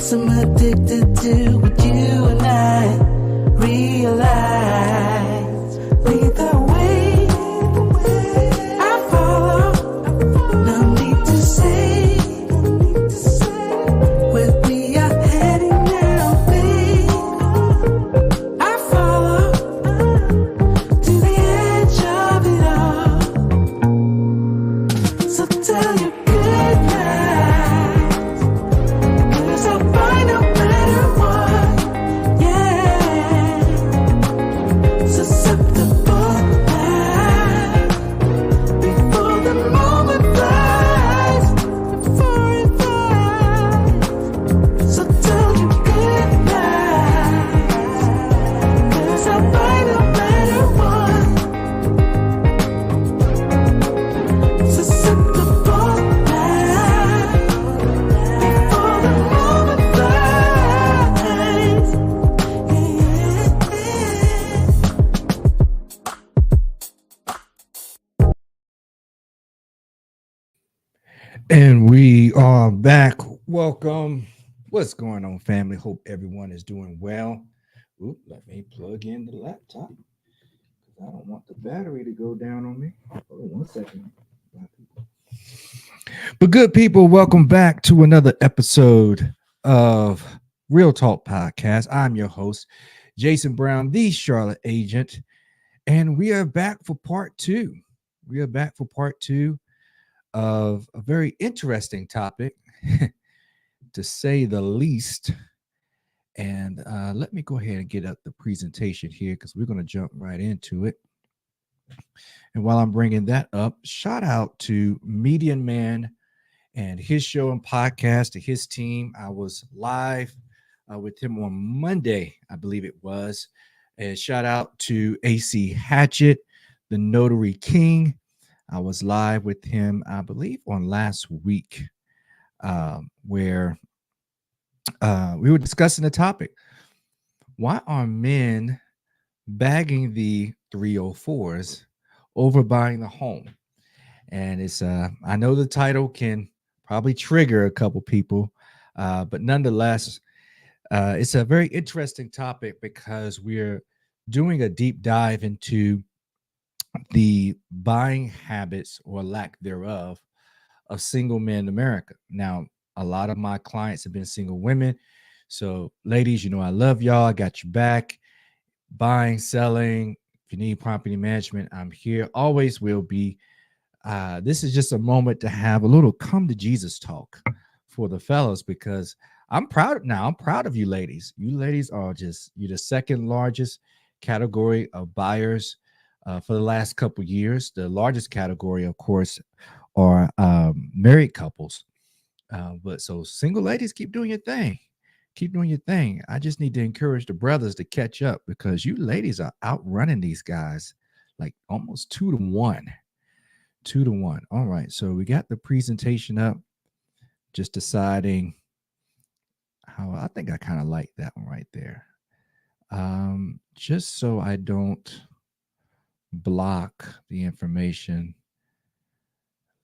Guess I'm addicted to what you and I realize. Lead the way, I follow. No need to say where we are heading now, babe. I follow to the edge of it all. So tell your good night, 'cause I'll find no matter what, yeah. Susceptible now, before the moment flies, before it flies. So tell your good night, 'cause I'll find no matter what. Susceptible now, before the moment flies. And we are back. Welcome. What's going on, family? Hope everyone is doing well. Oop, let me plug in the laptop because I don't want the battery to go down on me. Hold on 1 second. But good people, welcome back to another episode of Real Talk Podcast. I'm your host, Jason Brown, the Charlotte agent, and we are back for part two. We are back for part two of a very interesting topic, to say the least. And let me go ahead and get up the presentation here because we're going to jump right into it. And while I'm bringing that up, shout out to Median Man and his show and podcast, to his team. I was live with him on Monday, I believe it was. And shout out to AC Hatchett, the Notary King. I was live with him, I believe, on last week, where we were discussing the topic. Why are men bagging the 304s over buying the home? And it's I know the title can probably trigger a couple people, but nonetheless, it's a very interesting topic because we're doing a deep dive into the buying habits or lack thereof of single men in America. Now, a lot of my clients have been single women. So, ladies, you know, I love y'all. I got your back. Buying, selling. If you need property management, I'm here. Always will be. This is just a moment to have a little come to Jesus talk for the fellas, because I'm proud now. I'm proud of you ladies. You ladies are you're the second largest category of buyers for the last couple years. The largest category, of course, are married couples. But so single ladies, keep doing your thing. Keep doing your thing. I just need to encourage the brothers to catch up, because you ladies are outrunning these guys like almost 2-1. 2-1. All right. So we got the presentation up. Just deciding how I think I kind of like that one right there. Just so I don't block the information,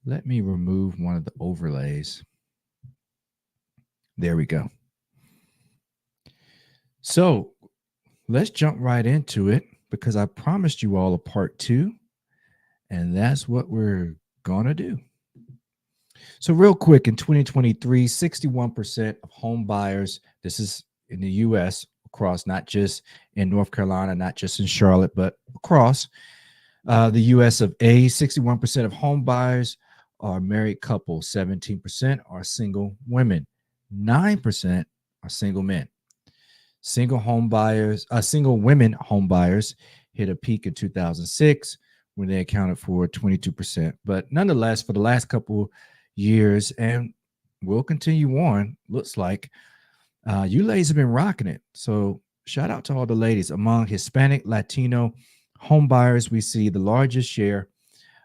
let me remove one of the overlays. There we go. So let's jump right into it, because I promised you all a part two, and that's what we're going to do. So real quick, in 2023, 61% of home buyers, this is in the U.S., across, not just in North Carolina, not just in Charlotte, but across the U.S. of A, 61% of home buyers are married couples, 17% are single women, 9% are single men. Single women home buyers hit a peak in 2006 when they accounted for 22%. But nonetheless, for the last couple years, and will continue on, looks like you ladies have been rocking it. So shout out to all the ladies. Among Hispanic, Latino home buyers, we see the largest share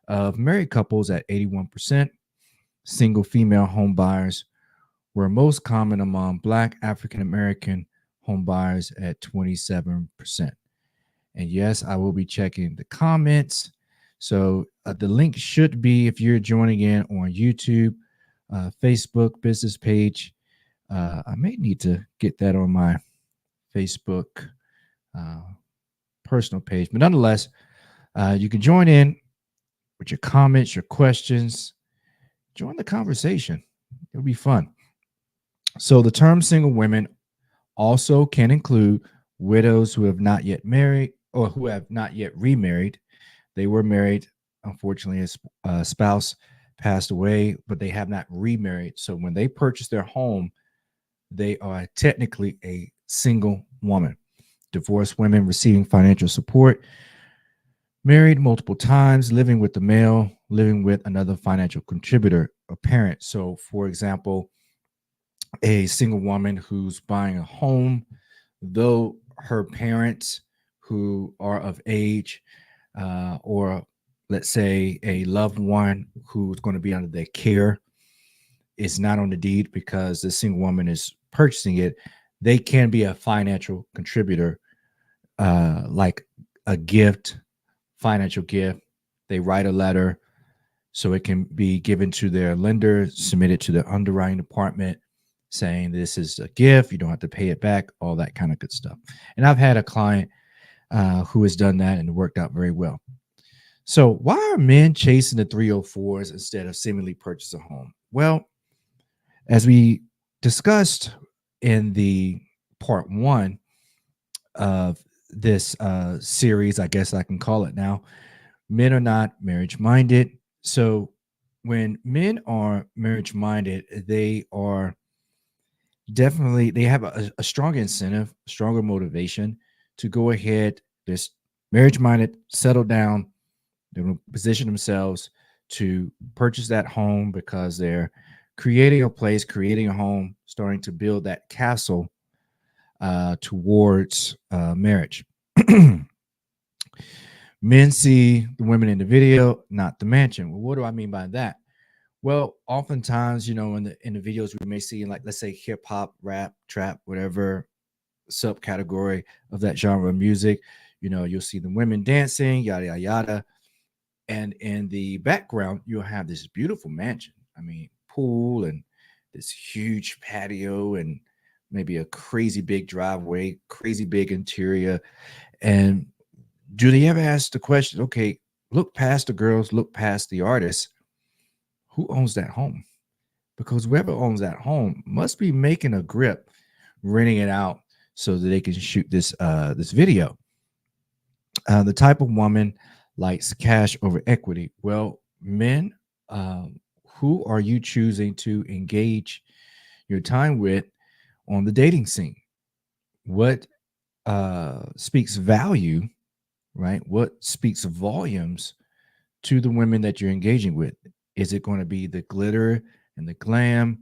of married couples at 81%. Single female home buyers were most common among Black African American home buyers at 27%. And yes, I will be checking the comments. So the link should be, if you're joining in on YouTube, Facebook business page, I may need to get that on my Facebook uh, personal page, but nonetheless, you can join in with your comments, your questions. Join the conversation. It'll be fun. So, the term single women also can include widows who have not yet married or who have not yet remarried. They were married, unfortunately, a spouse passed away, but they have not remarried. So, when they purchase their home, they are technically a single woman. Divorced women receiving financial support, married multiple times, living with the male, living with another financial contributor, a parent. So, for example, a single woman who's buying a home, though her parents who are of age, or let's say a loved one who's going to be under their care, is not on the deed because the single woman is purchasing it, they can be a financial contributor, like a gift, financial gift. They write a letter so it can be given to their lender, submitted to the underwriting department, saying this is a gift, you don't have to pay it back, all that kind of good stuff. And I've had a client who has done that and it worked out very well. So, why are men chasing the 304s instead of seemingly purchase a home? Well, as we discussed in the part one of this series, I guess I can call it now, men are not marriage minded. So, when men are marriage minded, they are definitely, they have a stronger incentive, stronger motivation to go ahead. This marriage minded, settle down, they will position themselves to purchase that home because they're creating a place, creating a home, starting to build that castle towards marriage. Men see the women in the video, not the mansion. Well, what do I mean by that? Well, oftentimes, in the videos we may see, like, let's say hip hop, rap, trap, whatever subcategory of that genre of music, you'll see the women dancing, yada yada yada, and in the background you'll have this beautiful mansion. I mean, pool and this huge patio and maybe a crazy big driveway, crazy big interior. And do they ever ask the question, okay, look past the girls, look past the artists, who owns that home? Because whoever owns that home must be making a grip, renting it out so that they can shoot this video. The type of woman likes cash over equity. Well, men, who are you choosing to engage your time with on the dating scene? What speaks value, right? What speaks volumes to the women that you're engaging with? Is it going to be the glitter and the glam,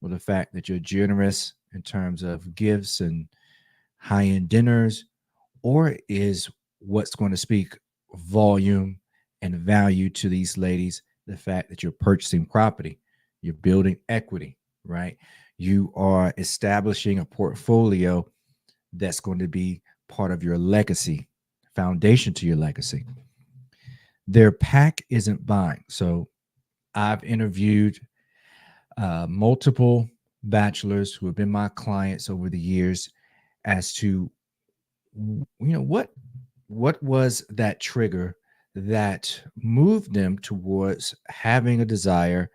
or the fact that you're generous in terms of gifts and high end dinners? Or is what's going to speak volume and value to these ladies the fact that you're purchasing property, you're building equity, right? You are establishing a portfolio that's going to be part of your legacy, foundation to your legacy. Their pack isn't buying. So I've interviewed multiple bachelors who have been my clients over the years as to what was that trigger that moved them towards having a desire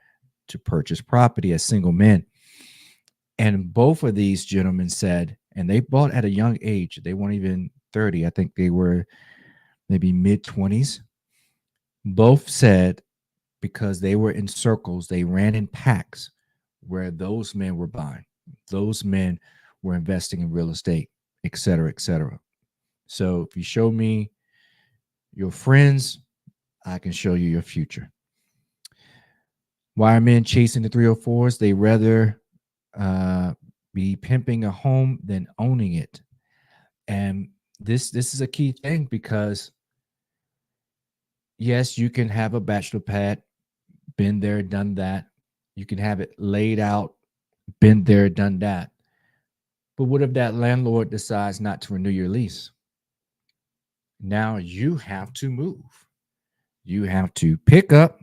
to purchase property as single men. And both of these gentlemen said, and they bought at a young age, they weren't even 30, I think they were maybe mid 20s. Both said because they were in circles, they ran in packs where those men were buying, those men were investing in real estate, et cetera, et cetera. So if you show me your friends, I can show you your future. Why are men chasing the 304s? They rather be pimping a home than owning it. And this is a key thing because yes, you can have a bachelor pad, been there, done that. You can have it laid out, been there, done that. But what if that landlord decides not to renew your lease? Now you have to move. You have to pick up,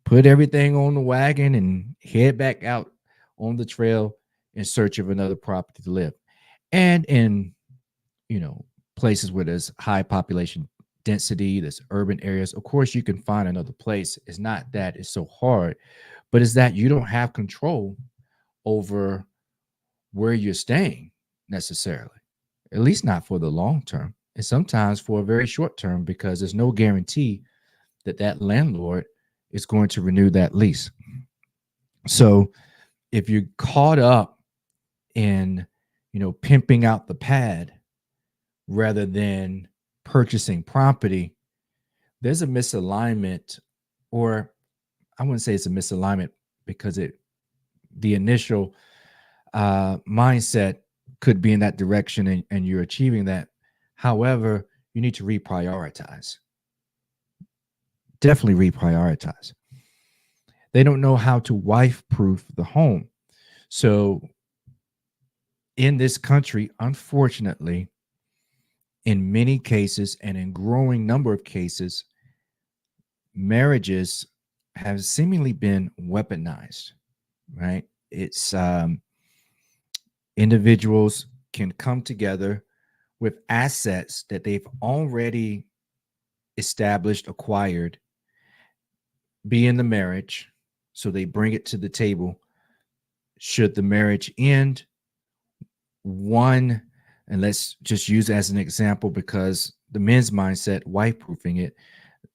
put everything on the wagon, and head back out on the trail in search of another property to live. And in, you know, places where there's high population density, there's urban areas, of course you can find another place. It's not that it's so hard, but it's that you don't have control over where you're staying necessarily, at least not for the long term. And sometimes for a very short term, because there's no guarantee that that landlord is going to renew that lease. So if you're caught up in, you know, pimping out the pad rather than purchasing property, there's a misalignment, or I wouldn't say it's a misalignment because the initial mindset could be in that direction, and you're achieving that. However, you need to reprioritize. Definitely reprioritize. They don't know how to wife proof the home. So in this country, unfortunately, in many cases and in growing number of cases, marriages have seemingly been weaponized, right? It's individuals can come together with assets that they've already established, acquired, be in the marriage. So they bring it to the table. Should the marriage end, one, and let's just use as an example because the men's mindset, wife proofing it,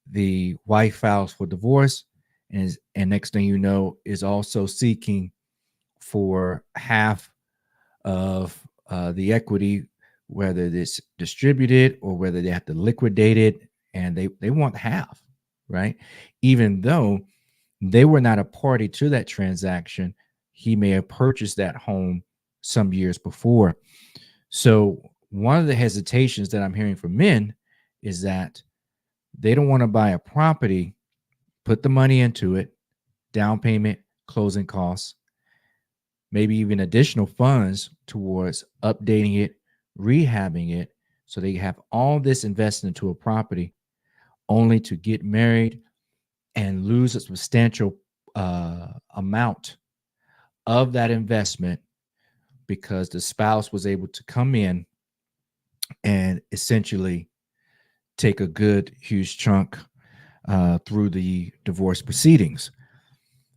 the wife files for divorce, and next thing you know is also seeking for half of the equity, whether it's distributed or whether they have to liquidate it, and they want half, right? Even though they were not a party to that transaction, he may have purchased that home some years before. So one of the hesitations that I'm hearing from men is that they don't want to buy a property, put the money into it, down payment, closing costs, maybe even additional funds towards updating it, rehabbing it. So they have all this invested into a property only to get married and lose a substantial amount of that investment because the spouse was able to come in and essentially take a good, huge chunk through the divorce proceedings.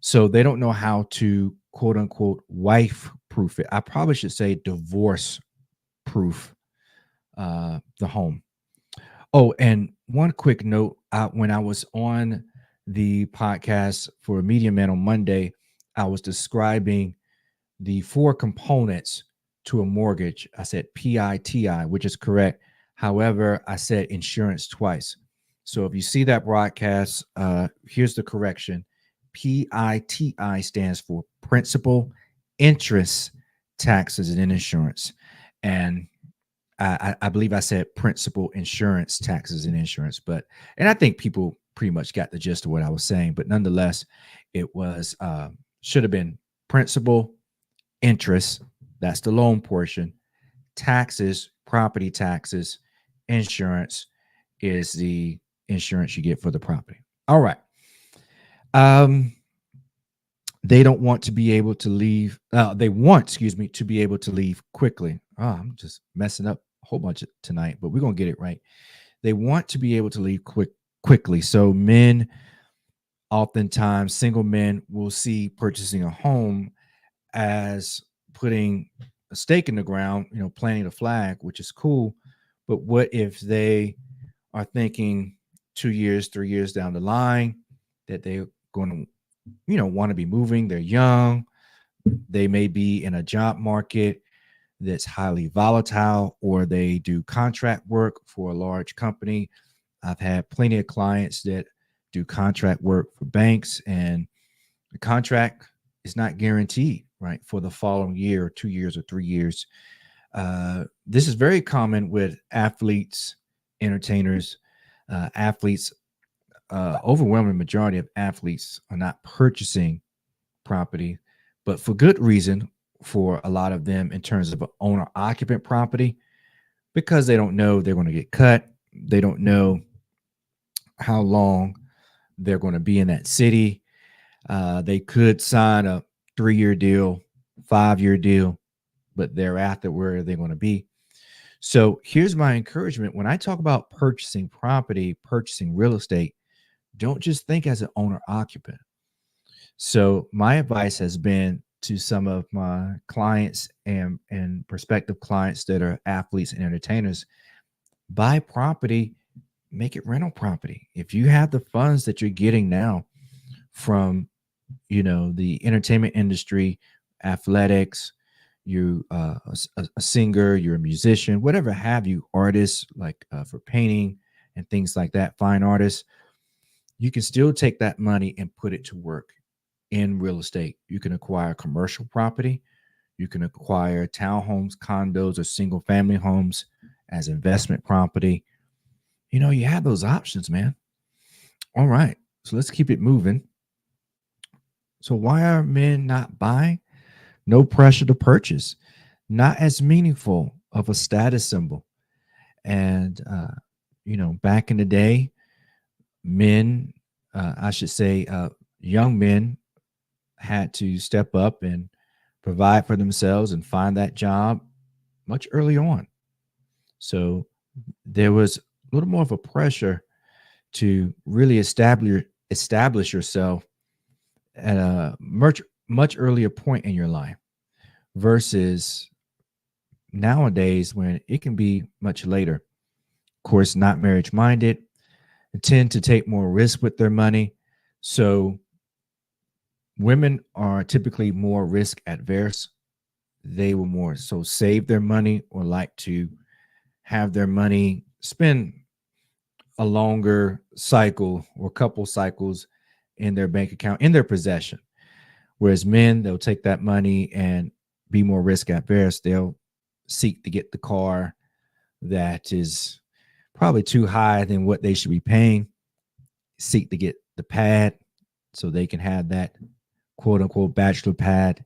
So they don't know how to quote unquote wife proof it. I probably should say divorce proof the home. Oh, and one quick note, when I was on the podcast for Media Man on Monday, I was describing the four components to a mortgage. I said PITI, which is correct. However, I said insurance twice. So if you see that broadcast, here's the correction. PITI stands for principal, interest, taxes, and insurance. And I believe I said principal, insurance, taxes, and insurance. And I think people pretty much got the gist of what I was saying. But nonetheless, it was should have been principal, interest, that's the loan portion, taxes, property taxes, insurance is the insurance you get for the property. All right. They don't want to be able to leave. They want, excuse me, to be able to leave quickly. Oh, I'm just messing up a whole bunch tonight, but we're going to get it right. They want to be able to leave quickly. So men, oftentimes single men, will see purchasing a home as putting a stake in the ground, you know, planting a flag, which is cool. But what if they are thinking 2 years, 3 years down the line that they're going to, you know, want to be moving? They're young. They may be in a job market that's highly volatile, or they do contract work for a large company. I've had plenty of clients that do contract work for banks, and the contract is not guaranteed, right, for the following year, or 2 years, or 3 years. This is very common with athletes, entertainers, athletes. Overwhelming majority of athletes are not purchasing property, but for good reason for a lot of them in terms of owner occupant property, because they don't know they're going to get cut. They don't know how long they're going to be in that city. They could sign a 3-year deal, 5-year deal, but thereafter, where are they going to be? So here's my encouragement. When I talk about purchasing property, purchasing real estate, don't just think as an owner occupant. So my advice has been to some of my clients and prospective clients that are athletes and entertainers, buy property, make it rental property. If you have the funds that you're getting now from, the entertainment industry, athletics, you a singer, you're a musician, whatever have you, artists like for painting and things like that, fine artists, you can still take that money and put it to work in real estate. You can acquire commercial property, you can acquire townhomes, condos, or single family homes as investment property. You have those options, man. All right, so let's keep it moving. So why are men not buying? No pressure to purchase, not as meaningful of a status symbol. And, back in the day, men, I should say, young men had to step up and provide for themselves and find that job much early on. So there was a little more of a pressure to really establish yourself at a much earlier point in your life versus nowadays when it can be much later. Of course, not marriage minded, tend to take more risk with their money. So women are typically more risk adverse. They will more so save their money or like to have their money spend a longer cycle or couple cycles in their bank account, in their possession. Whereas men, they'll take that money and be more risk adverse. They'll seek to get the car that is probably too high than what they should be paying, seek to get the pad so they can have that quote unquote bachelor pad.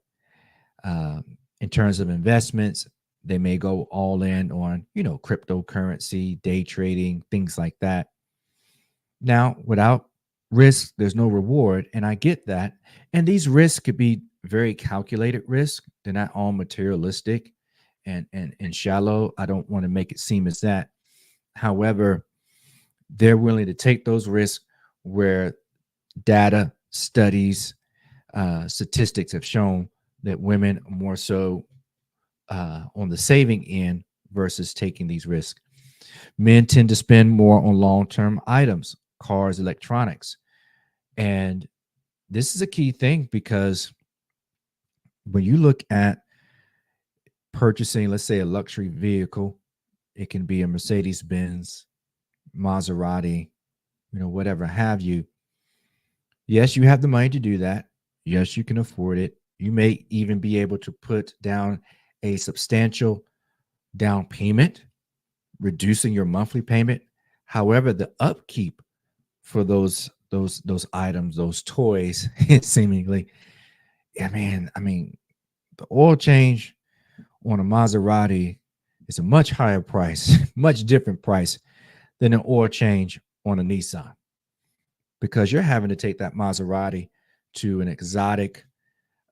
In terms of investments, they may go all in on, cryptocurrency, day trading, things like that. Now, without risk, there's no reward. And I get that. And these risks could be very calculated risk. They're not all materialistic and shallow. I don't want to make it seem as that. However, they're willing to take those risks where data, studies, statistics have shown that women are more so on the saving end versus taking these risks. Men tend to spend more on long-term items, cars, electronics. And this is a key thing because when you look at purchasing, let's say, a luxury vehicle, it can be a Mercedes-Benz, Maserati, whatever have you. Yes, you have the money to do that. Yes, you can afford it. You may even be able to put down a substantial down payment, reducing your monthly payment. However, the upkeep for those items, those toys, seemingly, I mean, the oil change on a Maserati is a much higher price, much different price than an oil change on a Nissan, because you're having to take that Maserati to an exotic,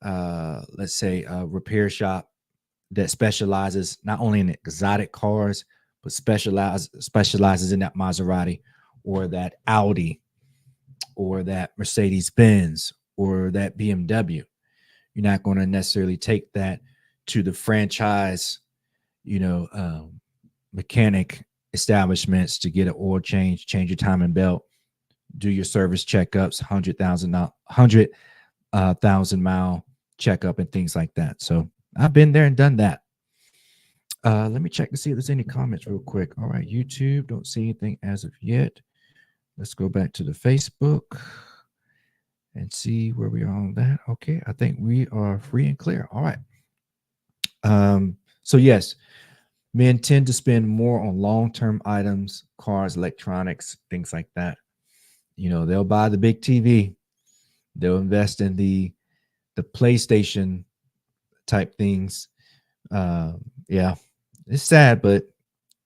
let's say, a repair shop that specializes not only in exotic cars, but specializes in that Maserati or that Audi or that Mercedes-Benz or that BMW. You're not going to necessarily take that to the franchise, mechanic establishments to get an oil change your timing belt, do your service checkups, 100,000 mile checkup and things like that. So I've been there and done that. Let me check to see if there's any comments real quick. All right, YouTube, don't see anything as of yet. Let's go back to the Facebook and see where we are on that. Okay, I think we are free and clear. All right. So yes, men tend to spend more on long-term items, cars, electronics, things like that. They'll buy the big TV. They'll invest in the PlayStation type things. Yeah, it's sad, but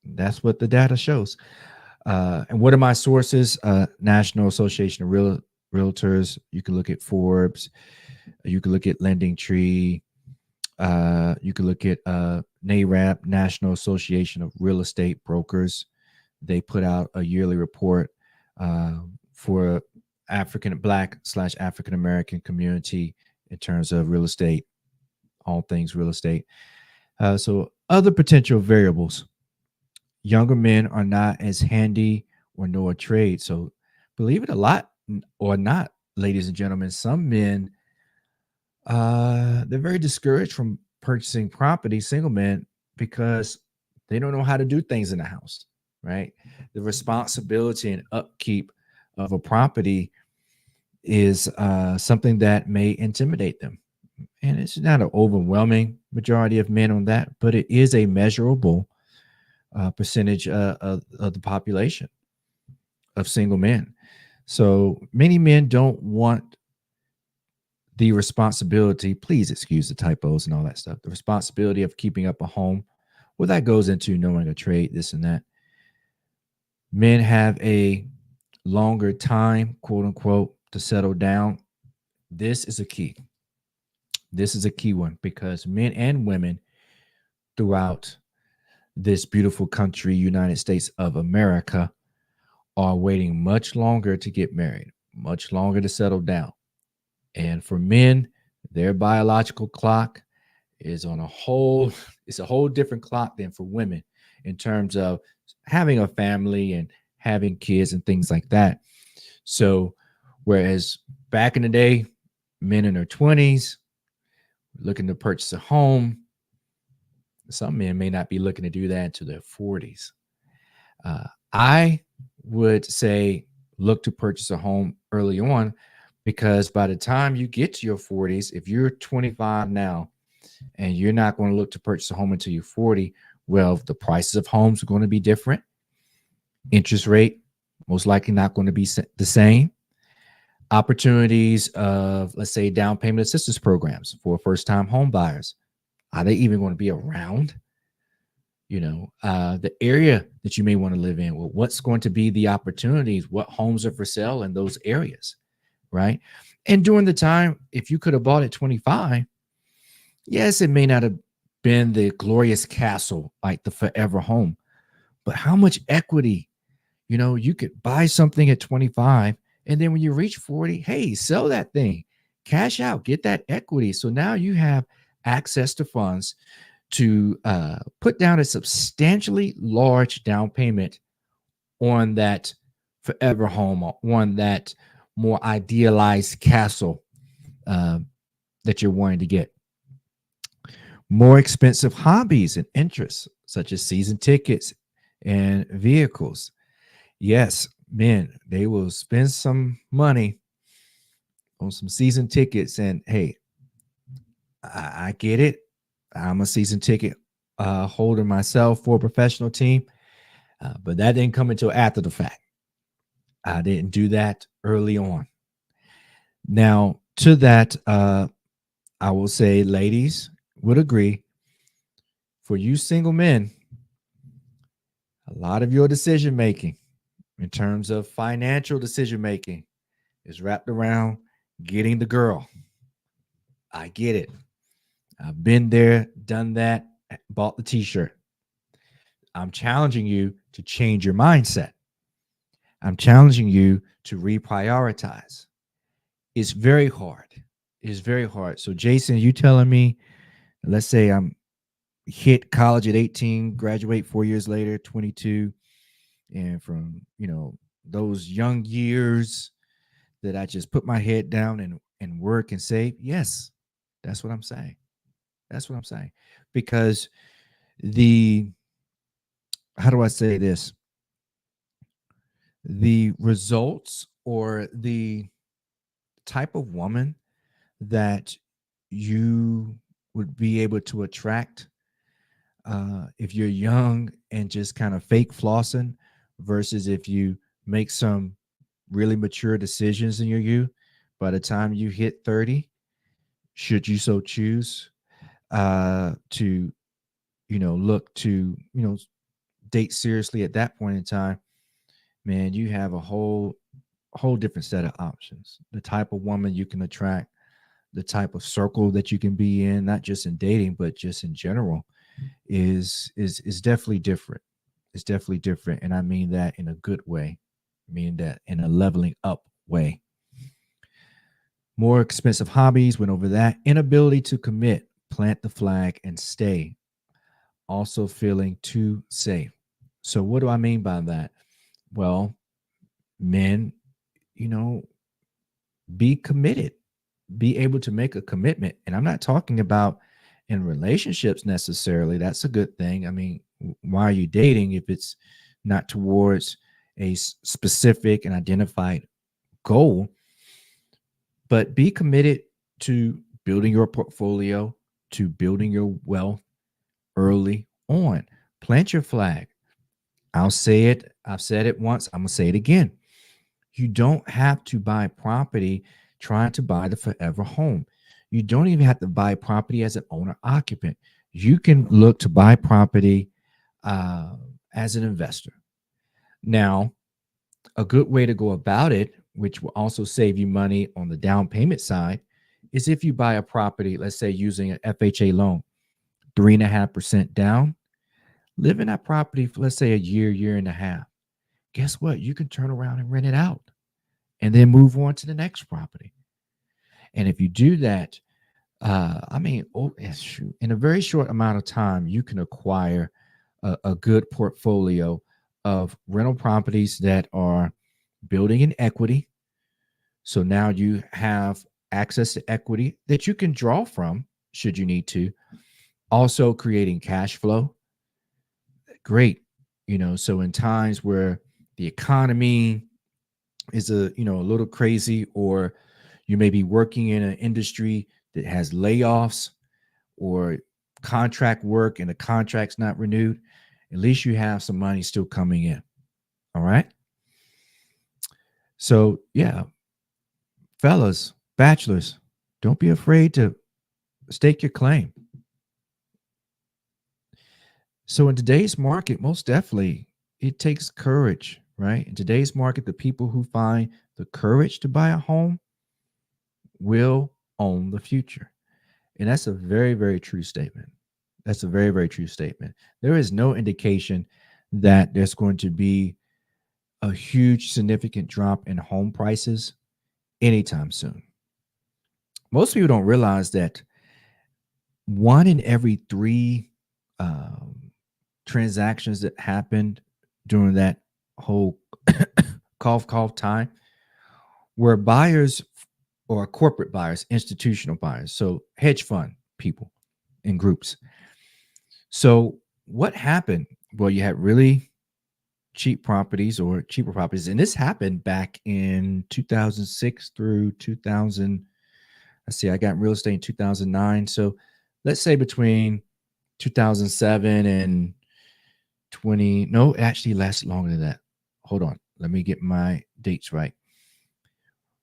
that's what the data shows. And what are my sources? National Association of Realtors. You can look at Forbes. You can look at Lending Tree. You can look at NARAB, National Association of Real Estate Brokers. They put out a yearly report for African American community in terms of real estate, all things real estate. So other potential variables: younger men are not as handy or know a trade. So believe it a lot or not, ladies and gentlemen, some men they're very discouraged from purchasing property, single men, because they don't know how to do things in the house, right? The responsibility and upkeep of a property is something that may intimidate them. And it's not an overwhelming majority of men on that, but it is a measurable percentage of the population of single men. So many men don't want the responsibility, please excuse the typos and all that stuff, the responsibility of keeping up a home. Well, that goes into knowing a trade, this and that. Men have a longer time, quote unquote, to settle down. This is a key. This is a key one because men and women throughout this beautiful country, United States of America, are waiting much longer to get married, much longer to settle down. And for men, their biological clock is on a whole, it's a whole different clock than for women in terms of having a family and having kids and things like that. So, whereas back in the day, men in their 20s looking to purchase a home, some men may not be looking to do that until their 40s. I would say look to purchase a home early on because by the time you get to your 40s, if you're 25 now and you're not going to look to purchase a home until you're 40, well, the prices of homes are going to be different. Interest rate most likely not going to be the same. Opportunities of, let's say, down payment assistance programs for first-time home buyers, are they even going to be around? The area that you may want to live in. Well, what's going to be the opportunities? What homes are for sale in those areas, right? And during the time, if you could have bought at 25, yes, it may not have been the glorious castle like the forever home, but how much equity, you could buy something at 25, and then when you reach 40, hey, sell that thing, cash out, get that equity. So now you have access to funds to put down a substantially large down payment on that forever home, or on that more idealized castle that you're wanting to get. More expensive hobbies and interests, such as season tickets and vehicles. Yes, men, they will spend some money on some season tickets. And hey, I get it. I'm a season ticket holder myself for a professional team, but that didn't come until after the fact. I didn't do that early on. Now, to that, I will say, ladies would agree, for you single men, a lot of your decision making in terms of financial decision making is wrapped around getting the girl. I get it. I've been there, done that, bought the t-shirt. I'm challenging you to change your mindset. I'm challenging you to reprioritize. It's very hard. It's very hard. So, Jason, you telling me, let's say I'm hit college at 18, graduate 4 years later, 22, and from, those young years that I just put my head down and work and save. Yes, that's what I'm saying. That's what I'm saying. Because how do I say this? The results or the type of woman that you would be able to attract if you're young and just kind of fake flossing versus if you make some really mature decisions in your youth, by the time you hit 30, should you so choose to, look to, date seriously at that point in time, man, you have a whole different set of options. The type of woman you can attract, the type of circle that you can be in, not just in dating, but just in general, is definitely different. It's definitely different. And I mean that in a good way, I mean that in a leveling up way. More expensive hobbies, went over that. Inability to commit, plant the flag, and stay. Also feeling too safe. So, what do I mean by that? Well, men, you know, be committed, be able to make a commitment. And I'm not talking about in relationships necessarily. That's a good thing. I mean, why are you dating if it's not towards a specific and identified goal? But be committed to building your portfolio, to building your wealth early on. Plant your flag. I'll say it. I've said it once. I'm going to say it again. You don't have to buy property trying to buy the forever home. You don't even have to buy property as an owner occupant. You can look to buy property uh, as an investor. Now, a good way to go about it, which will also save you money on the down payment side, is if you buy a property, let's say using an FHA loan, 3.5% down, live in that property for, let's say, a year, year and a half. Guess what? You can turn around and rent it out and then move on to the next property. And if you do that, I mean, oh, shoot, in a very short amount of time, you can acquire a good portfolio of rental properties that are building in equity. So now you have access to equity that you can draw from should you need to. Also creating cash flow. Great. So in times where the economy is a little crazy, or you may be working in an industry that has layoffs or contract work and the contract's not renewed, at least you have some money still coming in. All right. So yeah, fellas, bachelors, don't be afraid to stake your claim. So in today's market, most definitely, it takes courage, right? In today's market, the people who find the courage to buy a home will own the future. And that's a very, very true statement. That's a very, very true statement. There is no indication that there's going to be a huge, significant drop in home prices anytime soon. Most people don't realize that one in every three transactions that happened during that whole cough time were buyers or corporate buyers, institutional buyers, so hedge fund people in groups. So what happened? Well, you had really cheap properties or cheaper properties, and this happened back in 2006 through 2000. Let's see, I got real estate in 2009. So let's say between 2007 and 20, no, it actually lasts longer than that. Hold on, let me get my dates right.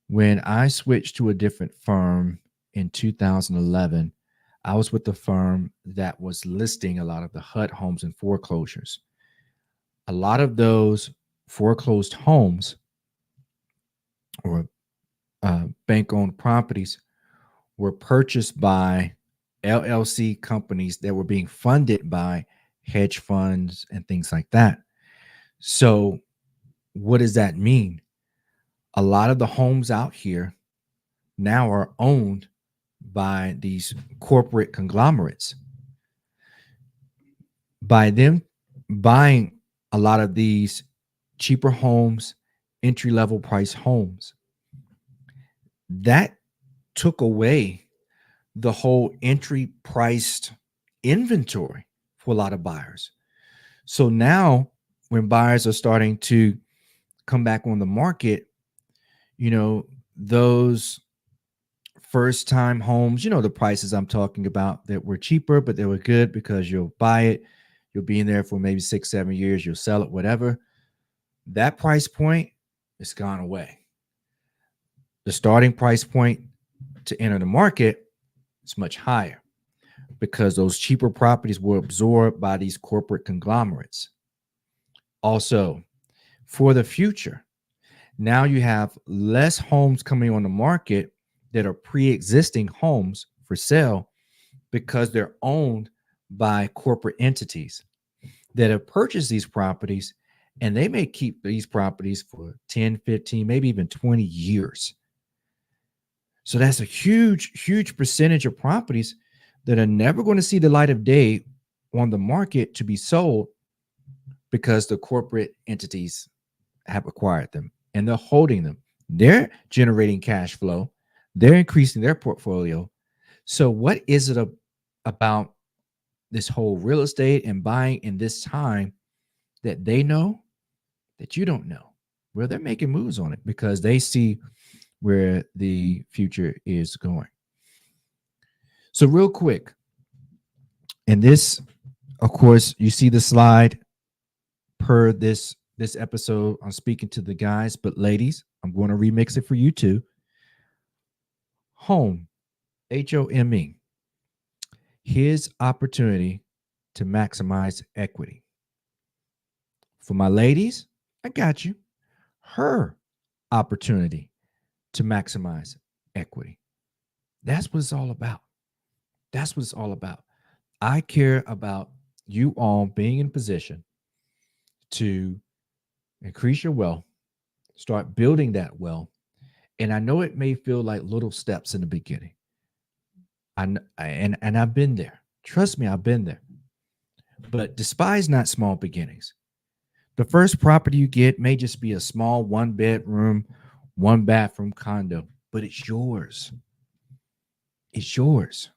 When I switched to a different firm in 2011, I was with the firm that was listing a lot of the HUD homes and foreclosures. A lot of those foreclosed homes or bank-owned properties were purchased by LLC companies that were being funded by hedge funds and things like that. So what does that mean? A lot of the homes out here now are owned by these corporate conglomerates. By them buying a lot of these cheaper homes, entry-level price homes, that took away the whole entry priced inventory for a lot of buyers. So now when buyers are starting to come back on the market, those first time homes, the prices I'm talking about that were cheaper, but they were good because you'll buy it, you'll be in there for maybe 6-7 years, you'll sell it, whatever. That price point is gone away. The starting price point to enter the market is much higher because those cheaper properties were absorbed by these corporate conglomerates. Also, for the future, now you have less homes coming on the market that are pre-existing homes for sale because they're owned by corporate entities that have purchased these properties, and they may keep these properties for 10, 15, maybe even 20 years. So that's a huge percentage of properties that are never going to see the light of day on the market to be sold because the corporate entities have acquired them and they're holding them. They're generating cash flow, they're increasing their portfolio. So, what is it about this whole real estate and buying in this time that they know that you don't know? Well, they're making moves on it because they see where the future is going. So, real quick, and this, of course, you see the slide per this episode. I'm speaking to the guys, but ladies, I'm going to remix it for you too. Home, HOME, his opportunity to maximize equity. For my ladies, I got you. Her opportunity to maximize equity. That's what it's all about. That's what it's all about. I care about you all being in position to increase your wealth, start building that wealth. And I know it may feel like little steps in the beginning. And I've been there. Trust me, I've been there. But despise not small beginnings. The first property you get may just be a small 1-bedroom, 1-bathroom condo, but it's yours. It's yours.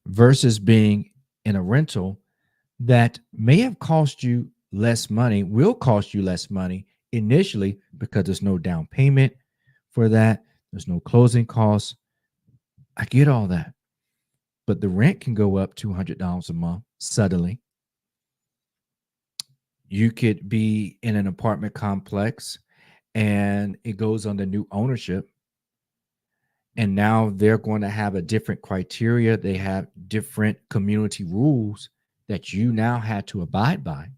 Versus being in a rental that may have cost you less money, will cost you less money initially because there's no down payment for that. There's no closing costs. I get all that. But the rent can go up $200 a month suddenly. You could be in an apartment complex and it goes under new ownership. And now they're going to have a different criteria. They have different community rules that you now had to abide by.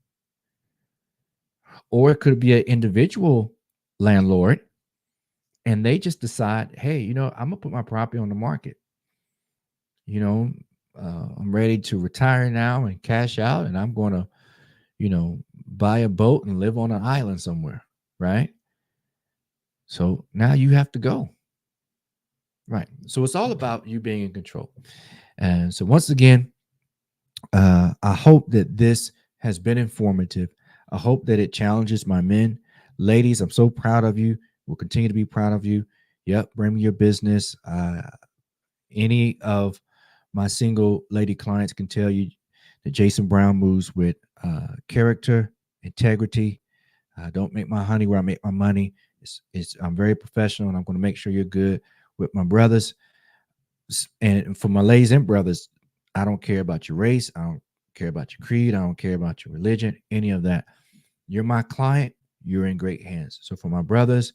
Or it could be an individual landlord and they just decide, hey, I'm going to put my property on the market. I'm ready to retire now and cash out, and I'm going to, buy a boat and live on an island somewhere, right? So now you have to go. Right. So it's all about you being in control. And so once again, I hope that this has been informative. I hope that it challenges my men. Ladies, I'm so proud of you. We'll continue to be proud of you. Yep. Bring me your business. Any of my single lady clients can tell you that Jason Brown moves with character, integrity. Don't make my honey where I make my money. I'm very professional, and I'm going to make sure you're good with my brothers. And for my ladies and brothers, I don't care about your race. I don't care about your creed. I don't care about your religion, any of that. You're my client. You're in great hands. So for my brothers,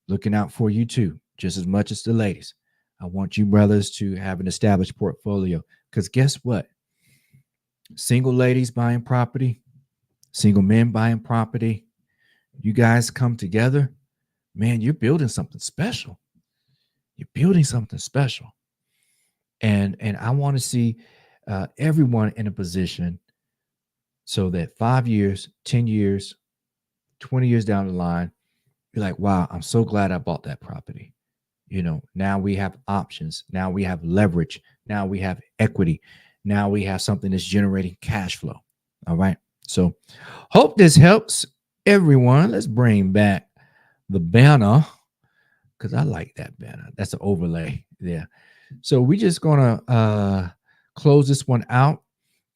looking out for you too, just as much as the ladies. I want you brothers to have an established portfolio, because guess what? Single ladies buying property, single men buying property, you guys come together, man, you're building something special. You're building something special. And I want to see everyone in a position so that 5 years, 10 years, 20 years down the line, you're like, wow, I'm so glad I bought that property. Now we have options. Now we have leverage. Now we have equity. Now we have something that's generating cash flow. All right. So hope this helps everyone. Let's bring back the banner, because I like that banner. That's an overlay there. So we're just going to close this one out.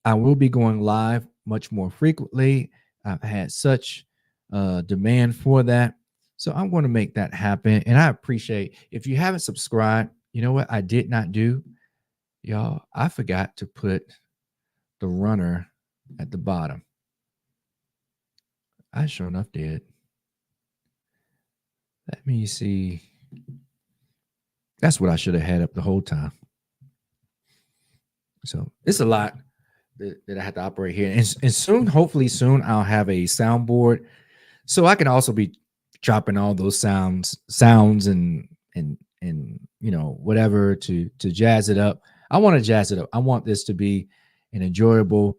I will be going live much more frequently. I've had such demand for that. So I'm going to make that happen. And I appreciate, if you haven't subscribed, you know what I did not do? Y'all, I forgot to put the runner at the bottom. I sure enough did. Let me see. That's what I should have had up the whole time. So it's a lot that I have to operate here. And soon, hopefully soon, I'll have a soundboard so I can also be dropping all those sounds and and whatever to jazz it up. I want to jazz it up. I want this to be an enjoyable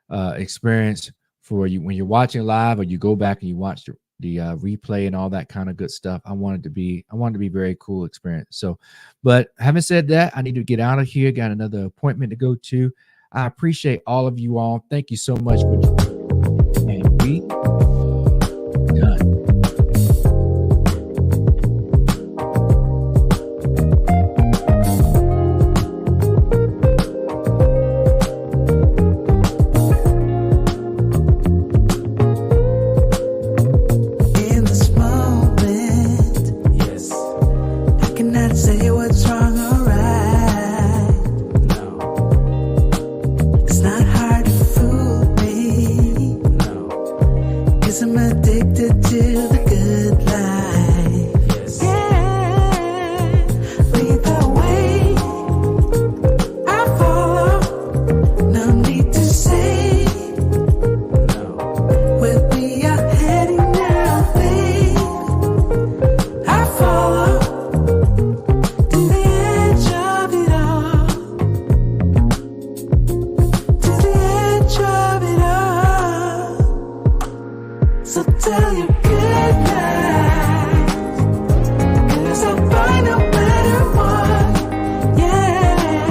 experience for you when you're watching live, or you go back and you watch the replay and all that kind of good stuff. I want it to be very cool experience. So, but having said that, I need to get out of here. Got another appointment to go to. I appreciate all of you all. Thank you so much for